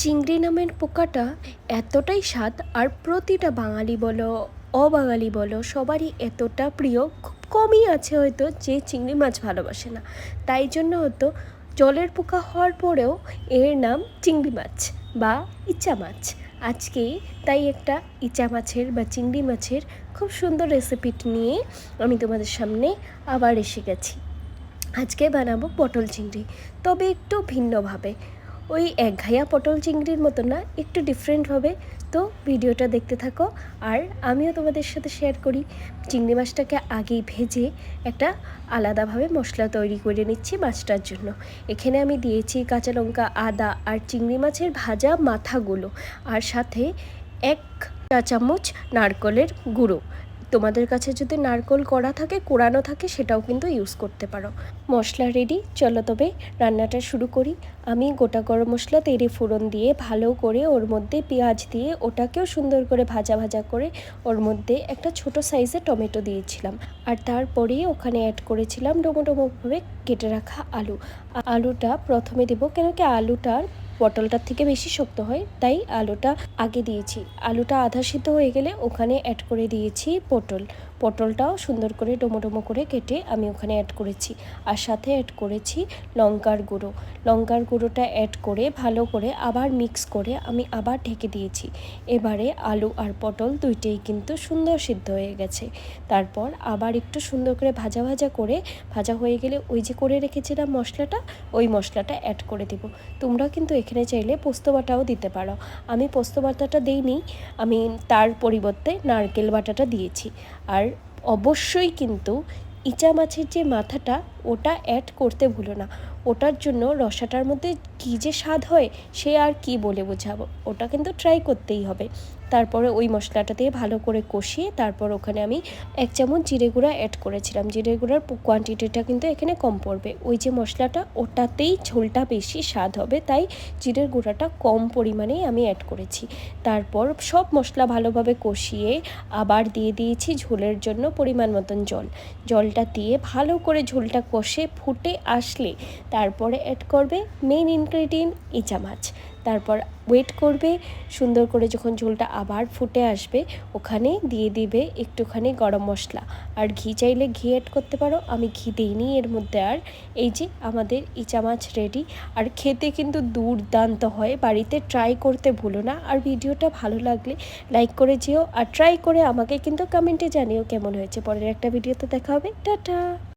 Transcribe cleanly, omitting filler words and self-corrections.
চিংড়ি নামের পোকাটা এতটাই স্বাদ, আর প্রতিটা বাঙালি বলো অবাঙালি বলো সবারই এতটা প্রিয়। খুব কমই আছে হয়তো যে চিংড়ি মাছ ভালোবাসে না। তাই জন্য হয়তো জলের পোকা হওয়ার পরেও এর নাম চিংড়ি মাছ বা ইচা মাছ। আজকে তাই একটা ইচা মাছের বা চিংড়ি মাছের খুব সুন্দর রেসিপি নিয়ে আমি তোমাদের সামনে আবার এসে গেছি। আজকে বানাবো পটল চিংড়ি, তবে একটু ভিন্নভাবে। ওই একঘায়া পটল চিংড়ির মতো না, একটু ডিফারেন্টভাবে। তো ভিডিওটা দেখতে থাকো, আর আমিও তোমাদের সাথে শেয়ার করি। চিংড়ি মাছটাকে আগেই ভেজে একটা আলাদাভাবে মশলা তৈরি করে নিচ্ছি মাছটার জন্য। এখানে আমি দিয়েছি কাঁচা লঙ্কা, আদা আর চিংড়ি মাছের ভাজা মাথাগুলো, আর সাথে 1 চা চামচ নারকেলের গুঁড়ো। তোমাদের কাছে যদি নারকেল কোড়ানো থাকে সেটাও কিন্তু ইউজ করতে পারো। মশলা রেডি, চলো তবে রান্নাটা শুরু করি। আমি গোটা গরম মশলা তেড়ে ফোড়ন দিয়ে ভালো করে ওর মধ্যে পেঁয়াজ দিয়ে ওটাকেও সুন্দর করে ভাজা ভাজা করে ওর মধ্যে একটা ছোট সাইজের টমেটো দিয়েছিলাম, আর তারপরেই ওখানে অ্যাড করেছিলাম ডোমোভাবে কেটে রাখা আলুটা প্রথমে দেবো, কেন কি আলুটার পটলটার থেকে বেশি শক্ত হয়, তাই আলুটা আগে দিয়েছি। আলুটা আধা সিদ্ধ হয়ে গেলে ওখানে অ্যাড করে দিয়েছি পটলটাও সুন্দর করে ডোমো করে কেটে আমি ওখানে অ্যাড করেছি, আর সাথে অ্যাড করেছি লঙ্কার গুঁড়োটা অ্যাড করে ভালো করে আবার মিক্স করে আমি আবার ঢেকে দিয়েছি। এবারে আলু আর পটল দুইটাই কিন্তু সুন্দর সিদ্ধ হয়ে গেছে। তারপর আবার একটু সুন্দর করে ভাজা হয়ে গেলে ওই যে করে রেখেছিলাম মশলাটা, ওই মশলাটা অ্যাড করে দেব। তোমরা কিন্তু এখানে চাইলে পোস্ত বাটাও দিতে পারো। আমি পোস্ত বাটাটা দিইনি, আমি তার পরিবর্তে নারকেল বাটাটা দিয়েছি। আর অবশ্যই কিন্তু ইচা মাছের যে মাথাটা ওটা অ্যাড করতে ভুলো না। ওটার জন্য রসাটার মধ্যে কী যে স্বাদ হয় সে আর কি বলে বোঝাবো, ওটা কিন্তু ট্রাই করতেই হবে। তারপরে ওই মশলাটা দিয়ে ভালো করে কষিয়ে তারপর ওখানে আমি 1 চামচ জিরে গুঁড়া অ্যাড করেছিলাম। জিরে গুঁড়ার কোয়ান্টিটিটা কিন্তু এখানে কম পড়বে, ওই যে মশলাটা ওটাতেই ঝোলটা বেশি স্বাদ হবে, তাই জিরের গুঁড়াটা কম পরিমাণেই আমি অ্যাড করেছি। তারপর সব মশলা ভালোভাবে কষিয়ে আবার দিয়ে দিয়েছি ঝোলের জন্য পরিমাণ মতন জলটা দিয়ে ভালো করে ঝোলটা কষে ফুটে আসলে তারপরে অ্যাড করবে মেইন ইনগ্রেডিয়েন্ট ইচা মাছ। তারপর ওয়েট করবে সুন্দর করে, যখন ঝোলটা আবার ফুটে আসবে ওখানে দিয়ে দিবে একটুখানি গরম মশলা আর ঘি, চাইলে ঘি অ্যাড করতে পারো। আমি ঘি দিইনি এর মধ্যে। আর এই যে আমাদের ইচা মাছ রেডি, আর খেতে কিন্তু দুর্দান্ত হয়। বাড়িতে ট্রাই করতে ভুলো না, আর ভিডিওটা ভালো লাগলে লাইক করে যেও, আর ট্রাই করে আমাকে কিন্তু কমেন্টে জানিও কেমন হয়েছে। পরের একটা ভিডিওতে দেখা হবে, টাটা।